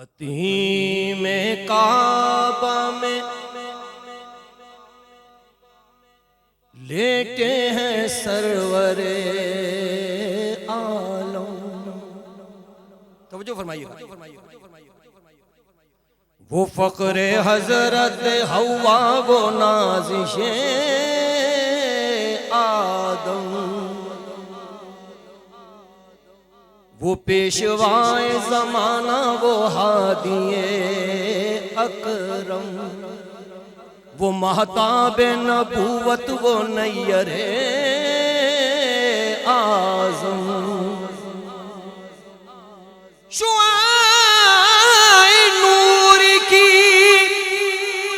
حتیم کعبہ میں لیٹے ہیں سرور عالم. توجہ فرمائیے. وہ فقر حضرت حوا وہ نازش آدم، وہ پیشوائے زمانہ وہ ہادی اکرم، وہ مہتاب نبوت وہ نیر اعظم. شعاع نور کی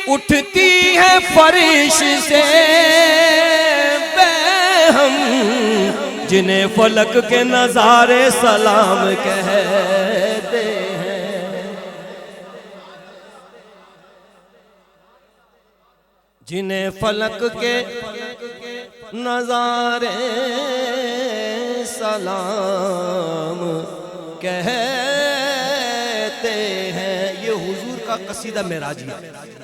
اٹھتی ہے فرش سے ہم، جنہیں فلک کے نظارے سلام کہتے ہیں، جنہیں فلک کے نظارے سلام کہتے ہیں. یہ حضور کا قصیدہ معراج ہے.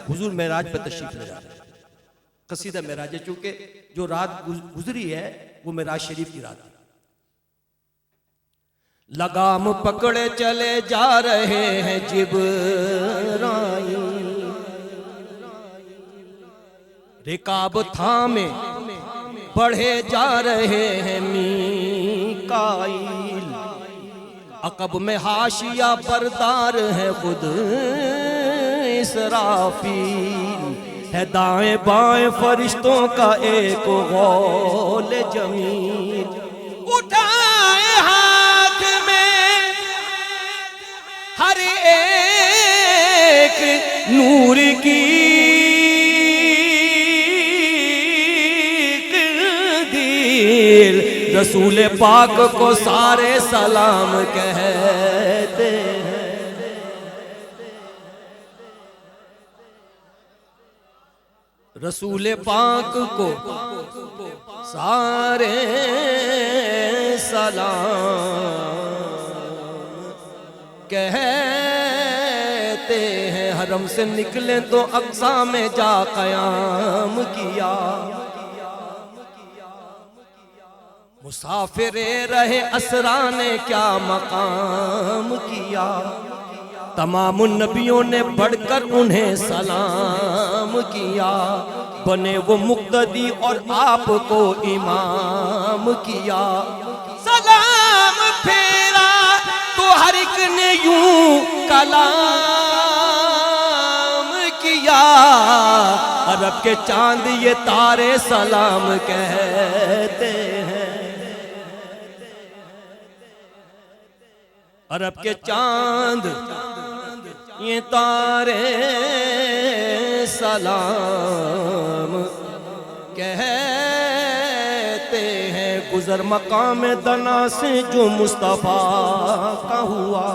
حضور معراج پہ تشریف لے جا رہے ہیں. قصیدہ معراج ہے چونکہ جو رات گزری ہے وہ معراج شریف کی رات ہے. لگام پکڑے چلے جا رہے ہیں جبرائیل، رکاب تھامے بڑھے جا رہے ہیں میکائیل، عقب میں حاشیہ بردار ہے خود اسرافیل، ہے دائیں بائیں فرشتوں کا ایک غول جمیل. اٹھائے ہاتھ میں ہر ایک نور کی قندیل، رسول پاک کو سارے سلام کہتے ہیں. رسول پاک کو سارے سلام کہتے ہیں. حرم سے نکلے تو اقصی میں جا قیام کیا، مسافر رہے اسرا نے کیا مقام کیا، تمام النبیوں نے بڑھ کر انہیں سلام کیا، بنے وہ مقتدی اور آپ کو امام کیا. سلام پھیرا تو ہر ایک نے یوں کلام کیا، عرب کے چاند یہ تارے سلام کہتے ہیں، عرب کے چاند یہ تارے سلام کہتے ہیں. گزر مقام دنا سے جو مصطفیٰ کا ہوا،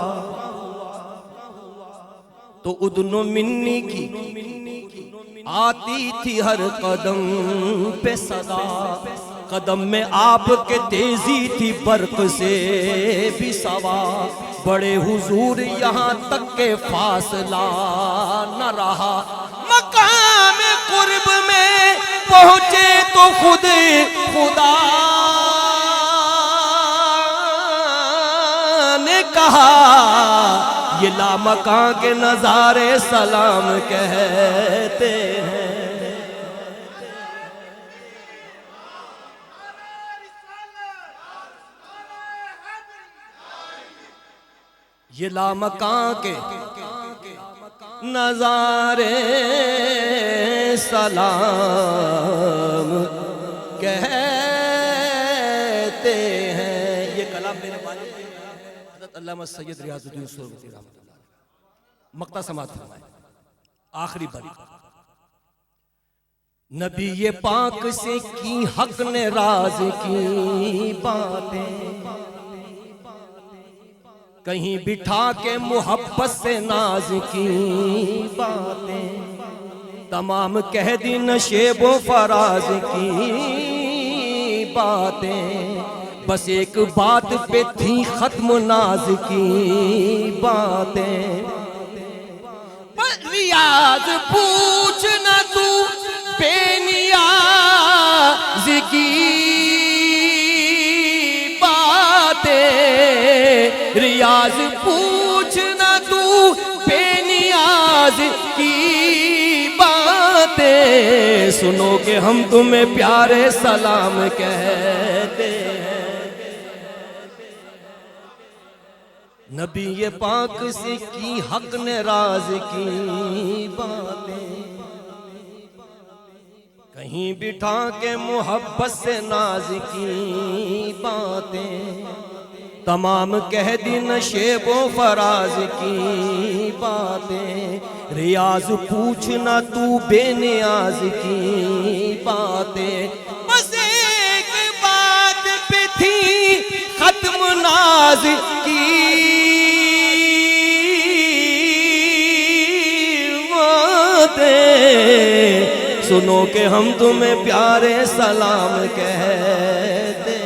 تو ادن و منی کی آتی تھی ہر قدم پہ صدا، قدم میں آپ کے تیزی تھی برق سے بھی سوا، بڑے حضور یہاں تک کے فاصلہ نہ رہا، مقام قرب میں پہنچے تو خود خدا نے کہا، یہ لامکاں کے نظارے سلام کہتے ہیں. یہ لامکاں کے نظارے سلام کہتے ہیں. یہ کلام میرے والد حضرت علامہ سید ریاض الدین سہروردی رحمۃ اللہ علیہ مقطع سماعت فرمائے. آخری باری نبی پاک سے کی حق نے راز کی باتیں، کہیں بٹھا کے محبت سے ناز کی باتیں، تمام کہہ دی نشیب و فراز کی باتیں، بس ایک بات پہ تھی ختم ناز کی باتیں، ریاض پوچھنا تو بے نیاز کی باتیں، ریاض پوچھنا تو بے نیاز کی باتیں، سنو کہ ہم تمہیں پیارے سلام کہتے ہیں۔ نبی یہ پاک سے کی حق نے راز کی باتیں، کہیں بٹھا کے محبت سے ناز کی باتیں، تمام کہہ دی نشیب و فراز کی باتیں، ریاض پوچھنا تو بے نیاز کی باتیں، بس ایک بات پہ تھی ختم ناز کی باتیں، سنو کہ ہم تمہیں پیارے سلام کہتے